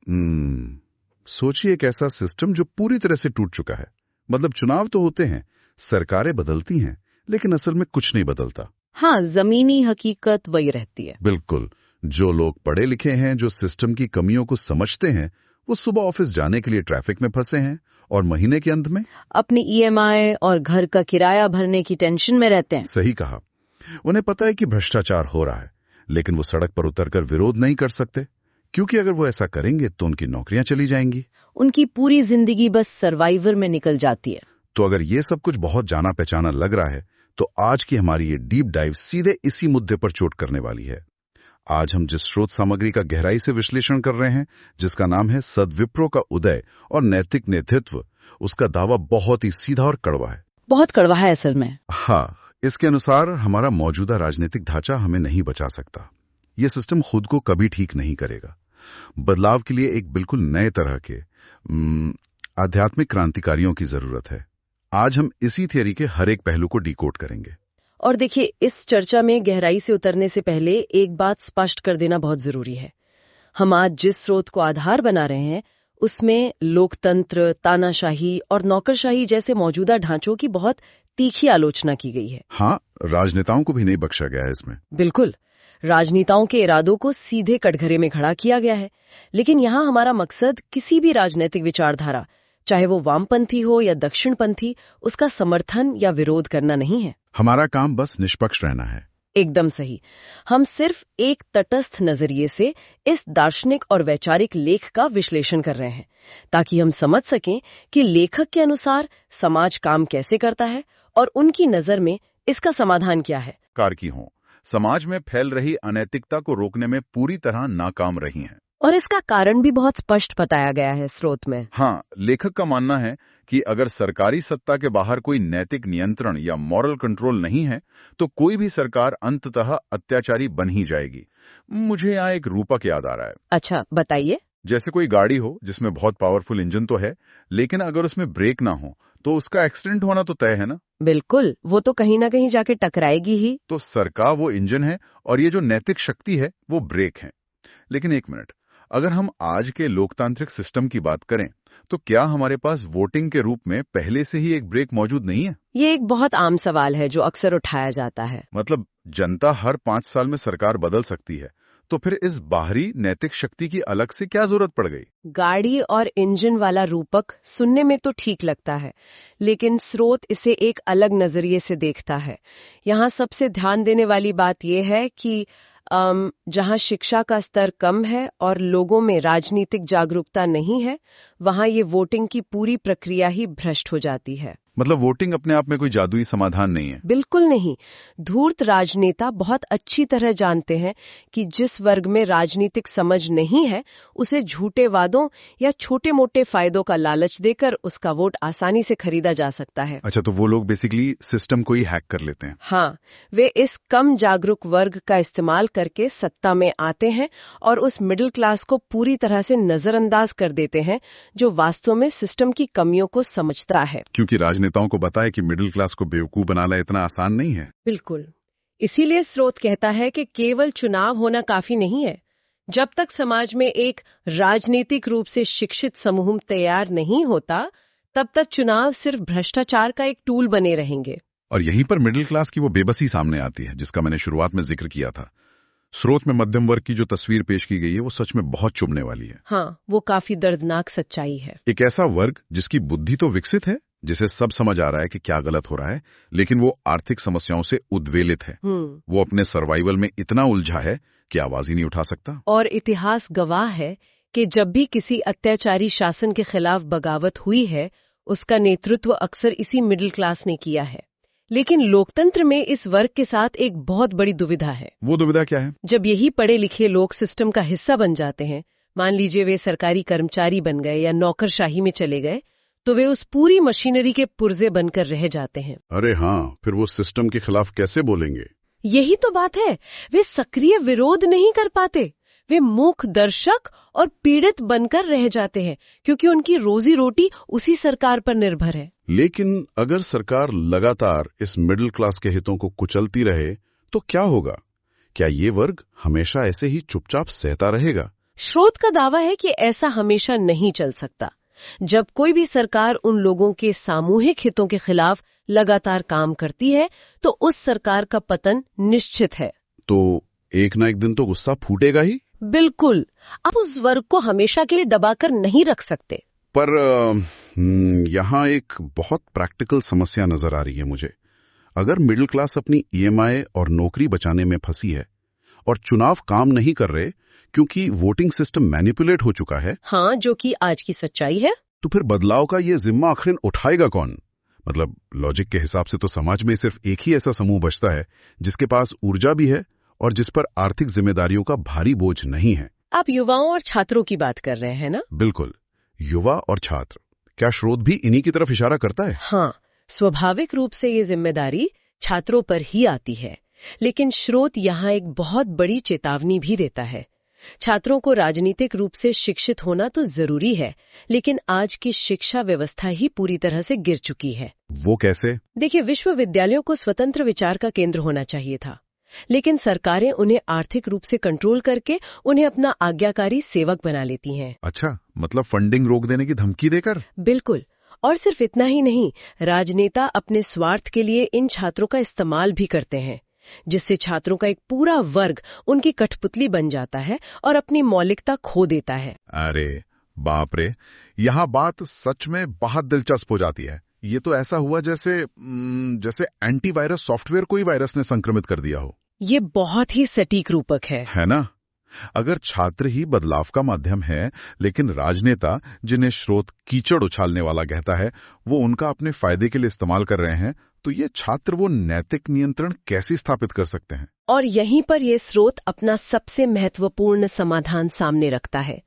सोचिए एक ऐसा सिस्टम जो पूरी तरह से टूट चुका है। मतलब चुनाव तो होते हैं, सरकारें बदलती हैं, लेकिन असल में कुछ नहीं बदलता। हाँ, जमीनी हकीकत वही रहती है। बिल्कुल। जो लोग पढ़े लिखे हैं, जो सिस्टम की कमियों को समझते हैं, वो सुबह ऑफिस जाने के लिए ट्रैफिक में फंसे हैं और महीने के अंत में अपनी ईएमआई और घर का किराया भरने की टेंशन में रहते हैं। सही कहा। उन्हें पता है कि भ्रष्टाचार हो रहा है, लेकिन वो सड़क पर उतरकर विरोध नहीं कर सकते, क्योंकि अगर वो ऐसा करेंगे तो उनकी नौकरियां चली जाएंगी। उनकी पूरी जिंदगी बस सर्वाइवर में निकल जाती है। तो अगर ये सब कुछ बहुत जाना पहचाना लग रहा है, तो आज की हमारी ये डीप डाइव सीधे इसी मुद्दे पर चोट करने वाली है। आज हम जिस स्रोत सामग्री का गहराई से विश्लेषण कर रहे हैं, जिसका नाम है सदविप्रो का उदय और नैतिक नेतृत्व, उसका दावा बहुत ही सीधा और कड़वा है। बहुत कड़वा है असल में। हाँ, इसके अनुसार हमारा मौजूदा राजनीतिक ढांचा हमें नहीं बचा सकता। ये सिस्टम खुद को कभी ठीक नहीं करेगा। बदलाव के लिए एक बिल्कुल नए तरह के आध्यात्मिक क्रांतिकारियों की जरूरत है। आज हम इसी थियरी के हर एक पहलू को डिकोड करेंगे। और देखिए, इस चर्चा में गहराई से उतरने से पहले एक बात स्पष्ट कर देना बहुत जरूरी है। हम आज जिस स्रोत को आधार बना रहे हैं, उसमें लोकतंत्र, तानाशाही और नौकरशाही जैसे मौजूदा ढांचों की बहुत तीखी आलोचना की गई है। हाँ, राजनेताओं को भी नहीं बख्शा गया है इसमें। बिल्कुल, राजनेताओं के इरादों को सीधे कटघरे में खड़ा किया गया है। लेकिन यहाँ हमारा मकसद किसी भी राजनीतिक विचारधारा, चाहे वो वामपंथी हो या दक्षिणपंथी, उसका समर्थन या विरोध करना नहीं है। हमारा काम बस निष्पक्ष रहना है। एकदम सही। हम सिर्फ एक तटस्थ नजरिए से इस दार्शनिक और वैचारिक लेख का विश्लेषण कर रहे हैं, ताकि हम समझ सकें कि लेखक के अनुसार समाज काम कैसे करता है और उनकी नजर में इसका समाधान क्या है। कार की हों, समाज में फैल रही अनैतिकता को रोकने में पूरी तरह नाकाम रही हैं। और इसका कारण भी बहुत स्पष्ट बताया गया है स्रोत में। हाँ, लेखक का मानना है कि अगर सरकारी सत्ता के बाहर कोई नैतिक नियंत्रण या मॉरल कंट्रोल नहीं है, तो कोई भी सरकार अंततः अत्याचारी बन ही जाएगी। मुझे यहाँ एक रूपक याद आ रहा है। अच्छा, बताइए। जैसे कोई गाड़ी हो जिसमें बहुत पावरफुल इंजन तो है, लेकिन अगर उसमें ब्रेक ना हो तो उसका एक्सीडेंट होना तो तय है ना। बिल्कुल, वो तो कहीं ना कहीं जाके टकराएगी ही। तो सरकार वो इंजन है और ये जो नैतिक शक्ति है वो ब्रेक है। लेकिन एक मिनट, अगर हम आज के लोकतांत्रिक सिस्टम की बात करें, तो क्या हमारे पास वोटिंग के रूप में पहले से ही एक ब्रेक मौजूद नहीं है? ये एक बहुत आम सवाल है जो अक्सर उठाया जाता है। मतलब जनता हर 5 साल में सरकार बदल सकती है, तो फिर इस बाहरी नैतिक शक्ति की अलग से क्या जरूरत पड़ गई? गाड़ी और इंजन वाला रूपक सुनने में तो ठीक लगता है, लेकिन स्रोत इसे एक अलग नजरिए से देखता है। यहाँ सबसे ध्यान देने वाली बात यह है कि जहाँ शिक्षा का स्तर कम है और लोगों में राजनीतिक जागरूकता नहीं है, वहाँ ये वोटिंग की पूरी प्रक्रिया ही भ्रष्ट हो जाती है। मतलब वोटिंग अपने आप में कोई जादुई समाधान नहीं है? बिल्कुल नहीं। धूर्त राजनेता बहुत अच्छी तरह जानते हैं कि जिस वर्ग में राजनीतिक समझ नहीं है, उसे झूठे वादों या छोटे मोटे फायदों का लालच देकर उसका वोट आसानी से खरीदा जा सकता है। अच्छा, तो वो लोग बेसिकली सिस्टम को ही हैक कर लेते हैं। हाँ, वे इस कम जागरूक वर्ग का इस्तेमाल करके सत्ता में आते हैं और उस मिडिल क्लास को पूरी तरह से नजरअंदाज कर देते हैं, जो वास्तव में सिस्टम की कमियों को समझता है। क्योंकि राजनेताओं को पता है कि मिडिल क्लास को बेवकूफ बनाना इतना आसान नहीं है। बिल्कुल। इसीलिए स्रोत कहता है कि केवल चुनाव होना काफी नहीं है। जब तक समाज में एक राजनीतिक रूप से शिक्षित समूह तैयार नहीं होता, तब तक चुनाव सिर्फ भ्रष्टाचार का एक टूल बने रहेंगे। और यहीं पर मिडिल क्लास की वो बेबसी सामने आती है, जिसका मैंने शुरुआत में जिक्र किया था। स्रोत में मध्यम वर्ग की जो तस्वीर पेश की गई है, वो सच में बहुत चुभने वाली है। हाँ, वो काफी दर्दनाक सच्चाई है। एक ऐसा वर्ग जिसकी बुद्धि तो विकसित है, जिसे सब समझ आ रहा है कि क्या गलत हो रहा है, लेकिन वो आर्थिक समस्याओं से उद्वेलित है। वो अपने सर्वाइवल में इतना उलझा है कि आवाज ही नहीं उठा सकता। और इतिहास गवाह है कि जब भी किसी अत्याचारी शासन के खिलाफ बगावत हुई है, उसका नेतृत्व अक्सर इसी मिडिल क्लास ने किया है। लेकिन लोकतंत्र में इस वर्ग के साथ एक बहुत बड़ी दुविधा है। वो दुविधा क्या है? जब यही पढ़े लिखे लोग सिस्टम का हिस्सा बन जाते हैं, मान लीजिए वे सरकारी कर्मचारी बन गए या नौकरशाही में चले गए, तो वे उस पूरी मशीनरी के पुर्जे बनकर रह जाते हैं। अरे हाँ, फिर वो सिस्टम के खिलाफ कैसे बोलेंगे? यही तो बात है। वे सक्रिय विरोध नहीं कर पाते। वे मूक दर्शक और पीड़ित बनकर रह जाते हैं, क्योंकि उनकी रोजी रोटी उसी सरकार पर निर्भर है। लेकिन अगर सरकार लगातार इस मिडिल क्लास के हितों को कुचलती रहे, तो क्या होगा? क्या ये वर्ग हमेशा ऐसे ही चुपचाप सहता रहेगा, स्रोत का दावा है कि ऐसा हमेशा नहीं चल सकता। जब कोई भी सरकार उन लोगों के सामूहिक हितों के खिलाफ लगातार काम करती है तो उस सरकार का पतन निश्चित है। तो एक ना एक दिन तो गुस्सा फूटेगा ही। बिल्कुल, आप उस वर्ग को हमेशा के लिए दबाकर नहीं रख सकते। पर यहाँ एक बहुत प्रैक्टिकल समस्या नजर आ रही है मुझे। अगर मिडिल क्लास अपनी ईएमआई और नौकरी बचाने में फंसी है और चुनाव काम नहीं कर रहे क्योंकि वोटिंग सिस्टम मैनिपुलेट हो चुका है, हाँ, जो कि आज की सच्चाई है, तो फिर बदलाव का ये जिम्मा आखिर उठाएगा कौन? मतलब लॉजिक के हिसाब से तो समाज में सिर्फ एक ही ऐसा समूह बचता है जिसके पास ऊर्जा भी है और जिस पर आर्थिक जिम्मेदारियों का भारी बोझ नहीं है। आप युवाओं और छात्रों की बात कर रहे हैं ना? बिल्कुल, युवा और छात्र। क्या स्रोत भी इन्हीं की तरफ इशारा करता है? हाँ, स्वाभाविक रूप से ये जिम्मेदारी छात्रों पर ही आती है, लेकिन स्रोत यहाँ एक बहुत बड़ी चेतावनी भी देता है। छात्रों को राजनीतिक रूप से शिक्षित होना तो जरूरी है, लेकिन आज की शिक्षा व्यवस्था ही पूरी तरह से गिर चुकी है। वो कैसे? देखिए, विश्वविद्यालयों को स्वतंत्र विचार का केंद्र होना चाहिए था, लेकिन सरकारें उन्हें आर्थिक रूप से कंट्रोल करके उन्हें अपना आज्ञाकारी सेवक बना लेती हैं। अच्छा, मतलब फंडिंग रोक देने की धमकी देकर? बिल्कुल, और सिर्फ इतना ही नहीं, राजनेता अपने स्वार्थ के लिए इन छात्रों का इस्तेमाल भी करते हैं, जिससे छात्रों का एक पूरा वर्ग उनकी कठपुतली बन जाता है और अपनी मौलिकता खो देता है। अरे बाप रे, यहाँ बात सच में बहुत दिलचस्प हो जाती है। ये तो ऐसा हुआ जैसे एंटीवायरस सॉफ्टवेयर को ही वायरस ने संक्रमित कर दिया हो। ये बहुत ही सटीक रूपक है ना? अगर छात्र ही बदलाव का माध्यम है, लेकिन राजनेता, जिन्हें स्रोत कीचड़ उछालने वाला कहता है, वो उनका अपने फायदे के लिए इस्तेमाल कर रहे हैं, तो ये छात्र वो नैतिक नियंत्रण कैसे स्थापित कर सकते हैं? और यहीं पर ये स्रोत अपना सबसे महत्वपूर्ण समाधान सामने रखता है,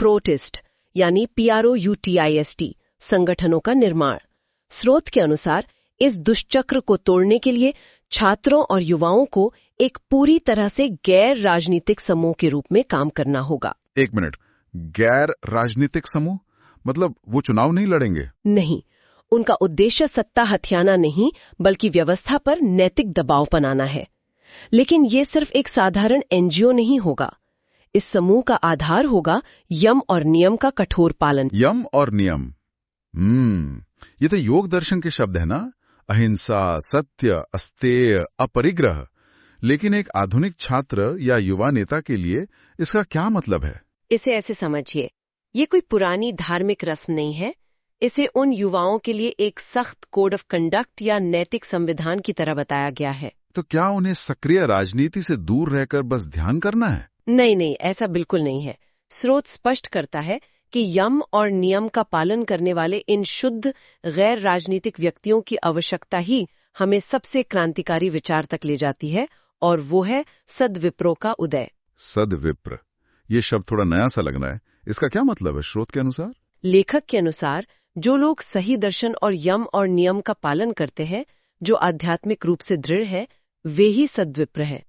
प्रोटेस्ट यानी PROUTIST संगठनों का निर्माण। स्रोत के अनुसार इस दुष्चक्र को तोड़ने के लिए छात्रों और युवाओं को एक पूरी तरह से गैर राजनीतिक समूह के रूप में काम करना होगा। एक मिनट, गैर राजनीतिक समूह मतलब वो चुनाव नहीं लड़ेंगे? नहीं, उनका उद्देश्य सत्ता हथियाना नहीं, बल्कि व्यवस्था पर नैतिक दबाव बनाना है। लेकिन ये सिर्फ एक साधारण NGO नहीं होगा। इस समूह का आधार होगा यम और नियम का कठोर पालन। यम और नियम, ये तो योग दर्शन के शब्द है ना? अहिंसा, सत्य, अस्तेय, अपरिग्रह। लेकिन एक आधुनिक छात्र या युवा नेता के लिए इसका क्या मतलब है? इसे ऐसे समझिए, ये कोई पुरानी धार्मिक रस्म नहीं है। इसे उन युवाओं के लिए एक सख्त कोड ऑफ कंडक्ट या नैतिक संविधान की तरह बताया गया है। तो क्या उन्हें सक्रिय राजनीति से दूर रहकर बस ध्यान करना है? नहीं, ऐसा बिल्कुल नहीं है। स्रोत स्पष्ट करता है कि यम और नियम का पालन करने वाले इन शुद्ध गैर राजनीतिक व्यक्तियों की आवश्यकता ही हमें सबसे क्रांतिकारी विचार तक ले जाती है, और वो है सद्विप्रो का उदय। सद्विप्र, ये शब्द थोड़ा नया सा लग रहा है। इसका क्या मतलब है स्रोत के अनुसार? लेखक के अनुसार जो लोग सही दर्शन और यम और नियम का पालन करते हैं, जो आध्यात्मिक रूप से दृढ़ है, वे ही सद्विप्र हैं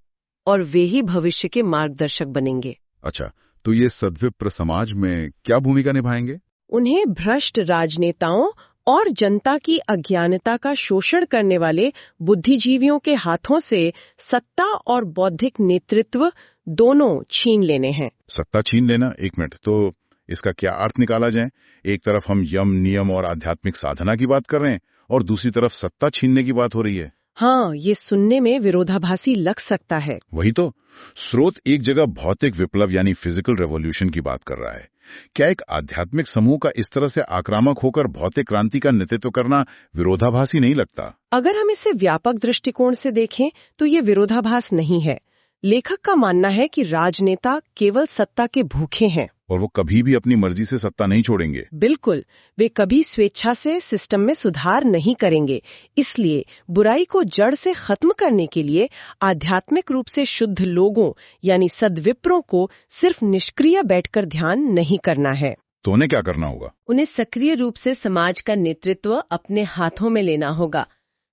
और वे ही भविष्य के मार्गदर्शक बनेंगे। अच्छा, तो ये सद्विप्र समाज में क्या भूमिका निभाएंगे? उन्हें भ्रष्ट राजनेताओं और जनता की अज्ञानता का शोषण करने वाले बुद्धिजीवियों के हाथों से सत्ता और बौद्धिक नेतृत्व दोनों छीन लेने हैं। सत्ता छीन लेना? एक मिनट, तो इसका क्या अर्थ निकाला जाए? एक तरफ हम यम, नियम और आध्यात्मिक साधना की बात कर रहे हैं और दूसरी तरफ सत्ता छीनने की बात हो रही है। हाँ, ये सुनने में विरोधाभासी लग सकता है। वही तो, स्रोत एक जगह भौतिक विप्लव यानी फिजिकल रेवोल्यूशन की बात कर रहा है। क्या एक आध्यात्मिक समूह का इस तरह से आक्रामक होकर भौतिक क्रांति का नेतृत्व करना विरोधाभासी नहीं लगता? अगर हम इसे व्यापक दृष्टिकोण से देखें तो ये विरोधाभास नहीं है। लेखक का मानना है कि राजनेता केवल सत्ता के भूखे हैं और वो कभी भी अपनी मर्जी से सत्ता नहीं छोड़ेंगे। बिल्कुल, वे कभी स्वेच्छा से सिस्टम में सुधार नहीं करेंगे। इसलिए बुराई को जड़ से खत्म करने के लिए आध्यात्मिक रूप से शुद्ध लोगों यानी सद्विप्रों को सिर्फ निष्क्रिय बैठकर ध्यान नहीं करना है। तो उन्हें क्या करना होगा? उन्हें सक्रिय रूप से समाज का नेतृत्व अपने हाथों में लेना होगा।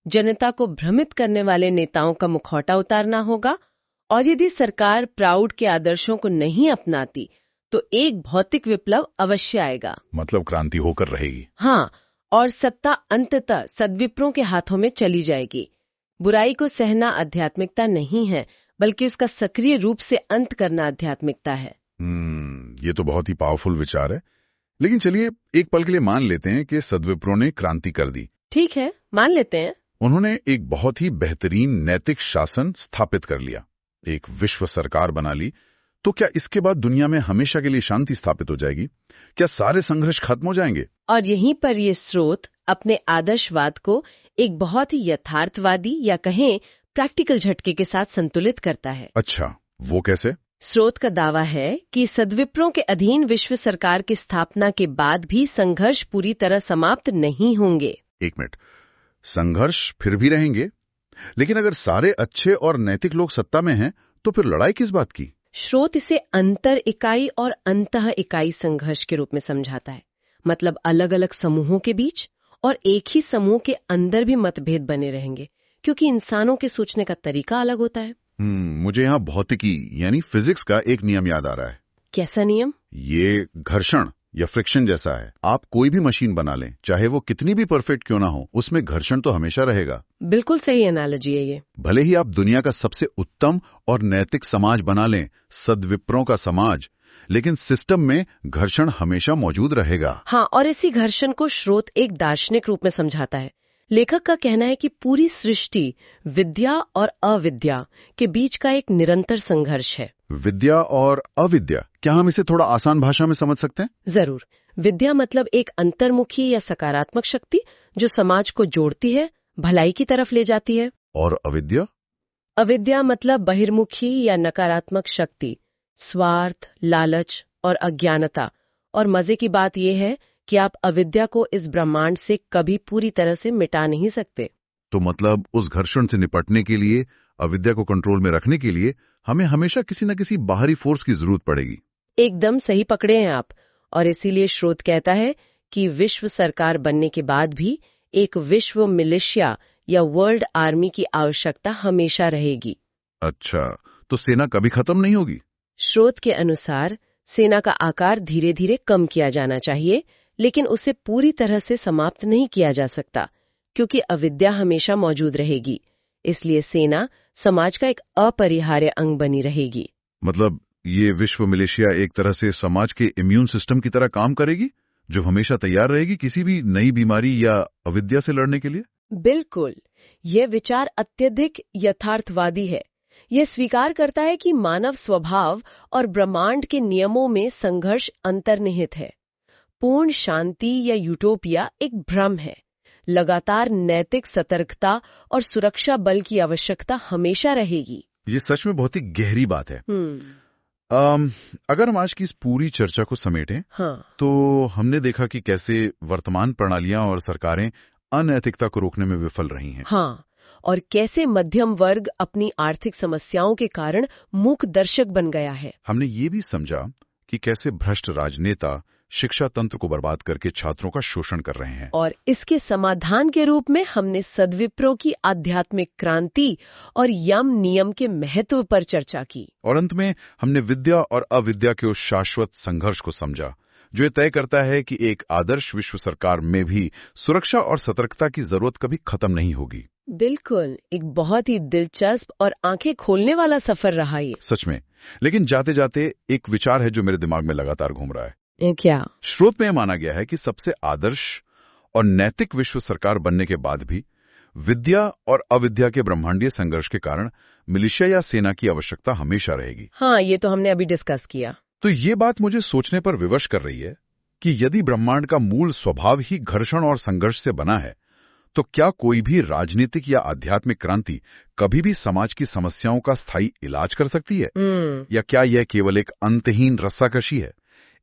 जनता को भ्रमित करने वाले नेताओं का मुखौटा उतारना होगा, और यदि सरकार प्राउड के आदर्शों को नहीं अपनाती तो एक भौतिक विप्लव अवश्य आएगा। मतलब क्रांति होकर रहेगी। हाँ, और सत्ता अंततः सद्विप्रों के हाथों में चली जाएगी। बुराई को सहना आध्यात्मिकता नहीं है, बल्कि उसका सक्रिय रूप से अंत करना आध्यात्मिकता है। ये तो बहुत ही पावरफुल विचार है। लेकिन चलिए एक पल के लिए मान लेते हैं कि सद्विप्रो ने क्रांति कर दी। ठीक है, मान लेते हैं। उन्होंने एक बहुत ही बेहतरीन नैतिक शासन स्थापित कर लिया, एक विश्व सरकार बना ली। तो क्या इसके बाद दुनिया में हमेशा के लिए शांति स्थापित हो जाएगी? क्या सारे संघर्ष खत्म हो जाएंगे? और यहीं पर ये स्रोत अपने आदर्शवाद को एक बहुत ही यथार्थवादी या कहें प्रैक्टिकल झटके के साथ संतुलित करता है। अच्छा, वो कैसे? स्रोत का दावा है कि सद्विप्रो के अधीन विश्व सरकार की स्थापना के बाद भी संघर्ष पूरी तरह समाप्त नहीं होंगे। एक मिनट, संघर्ष फिर भी रहेंगे, लेकिन अगर सारे अच्छे और नैतिक लोग सत्ता में हैं, तो फिर लड़ाई किस बात की? स्रोत इसे अंतर इकाई और अंतः इकाई संघर्ष के रूप में समझाता है। मतलब अलग अलग समूहों के बीच और एक ही समूह के अंदर भी मतभेद बने रहेंगे, क्योंकि इंसानों के सोचने का तरीका अलग होता है। मुझे यहाँ भौतिकी यानी फिजिक्स का एक नियम याद आ रहा है। कैसा नियम? ये घर्षण या फ्रिक्शन जैसा है। आप कोई भी मशीन बना लें, चाहे वो कितनी भी परफेक्ट क्यों ना हो, उसमें घर्षण तो हमेशा रहेगा। बिल्कुल सही एनालॉजी है ये। भले ही आप दुनिया का सबसे उत्तम और नैतिक समाज बना लें, सद्विप्रों का समाज, लेकिन सिस्टम में घर्षण हमेशा मौजूद रहेगा। हाँ, और इसी घर्षण को स्रोत एक दार्शनिक रूप में समझाता है। लेखक का कहना है कि पूरी सृष्टि विद्या और अविद्या के बीच का एक निरंतर संघर्ष है। विद्या और अविद्या, क्या हम इसे थोड़ा आसान भाषा में समझ सकते हैं? जरूर। विद्या मतलब एक अंतर्मुखी या सकारात्मक शक्ति जो समाज को जोड़ती है, भलाई की तरफ ले जाती है। और अविद्या? अविद्या मतलब बहिर्मुखी या नकारात्मक शक्ति, स्वार्थ, लालच और अज्ञानता। और मजे की बात यह है कि आप अविद्या को इस ब्रह्मांड से कभी पूरी तरह से मिटा नहीं सकते। तो मतलब उस घर्षण से निपटने के लिए, अविद्या को कंट्रोल में रखने के लिए हमें हमेशा किसी न किसी बाहरी फोर्स की जरूरत पड़ेगी। एकदम सही पकड़े हैं आप। और इसीलिए स्रोत कहता है कि विश्व सरकार बनने के बाद भी एक विश्व मिलिशिया या वर्ल्ड आर्मी की आवश्यकता हमेशा रहेगी। अच्छा, तो सेना कभी खत्म नहीं होगी? स्रोत के अनुसार सेना का आकार धीरे धीरे कम किया जाना चाहिए, लेकिन उसे पूरी तरह से समाप्त नहीं किया जा सकता, क्योंकि अविद्या हमेशा मौजूद रहेगी। इसलिए सेना समाज का एक अपरिहार्य अंग बनी रहेगी। मतलब ये विश्व मिलिशिया एक तरह से समाज के इम्यून सिस्टम की तरह काम करेगी, जो हमेशा तैयार रहेगी किसी भी नई बीमारी या अविद्या से लड़ने के लिए? बिल्कुल। यह विचार अत्यधिक यथार्थवादी है। यह स्वीकार करता है कि मानव स्वभाव और ब्रह्मांड के नियमों में संघर्ष अंतर्निहित है। पूर्ण शांति या यूटोपिया एक भ्रम है। लगातार नैतिक सतर्कता और सुरक्षा बल की आवश्यकता हमेशा रहेगी। ये सच में बहुत ही गहरी बात है। अगर हम आज की इस पूरी चर्चा को समेटें, तो हमने देखा कि कैसे वर्तमान प्रणालियां और सरकारें अनैतिकता को रोकने में विफल रही हैं। हाँ, और कैसे मध्यम वर्ग अपनी आर्थिक समस्याओं के कारण मूक दर्शक बन गया है। हमने ये भी समझा कि कैसे भ्रष्ट राजनेता शिक्षा तंत्र को बर्बाद करके छात्रों का शोषण कर रहे हैं। और इसके समाधान के रूप में हमने सद्विप्रो की आध्यात्मिक क्रांति और यम नियम के महत्व पर चर्चा की। और अंत में हमने विद्या और अविद्या के उस शाश्वत संघर्ष को समझा, जो ये तय करता है कि एक आदर्श विश्व सरकार में भी सुरक्षा और सतर्कता की जरूरत कभी खत्म नहीं होगी। बिल्कुल, एक बहुत ही दिलचस्प और आंखें खोलने वाला सफर रहा ये। सच में। लेकिन जाते जाते एक विचार है जो मेरे दिमाग में लगातार घूम रहा है। क्या? स्रोत में माना गया है कि सबसे आदर्श और नैतिक विश्व सरकार बनने के बाद भी विद्या और अविद्या के ब्रह्मांडीय संघर्ष के कारण मिलिशिया या सेना की आवश्यकता हमेशा रहेगी। हाँ, ये तो हमने अभी डिस्कस किया। तो ये बात मुझे सोचने पर विवश कर रही है कि यदि ब्रह्मांड का मूल स्वभाव ही घर्षण और संघर्ष से बना है, तो क्या कोई भी राजनीतिक या आध्यात्मिक क्रांति कभी भी समाज की समस्याओं का स्थायी इलाज कर सकती है? या क्या यह केवल एक अंतहीन रस्साकशी है,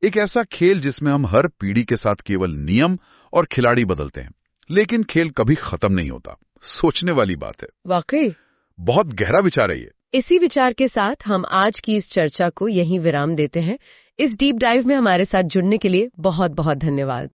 एक ऐसा खेल जिसमें हम हर पीढ़ी के साथ केवल नियम और खिलाड़ी बदलते हैं, लेकिन खेल कभी खत्म नहीं होता? सोचने वाली बात है। वाकई बहुत गहरा विचार है ये। इसी विचार के साथ हम आज की इस चर्चा को यहीं विराम देते हैं। इस डीप डाइव में हमारे साथ जुड़ने के लिए बहुत बहुत धन्यवाद।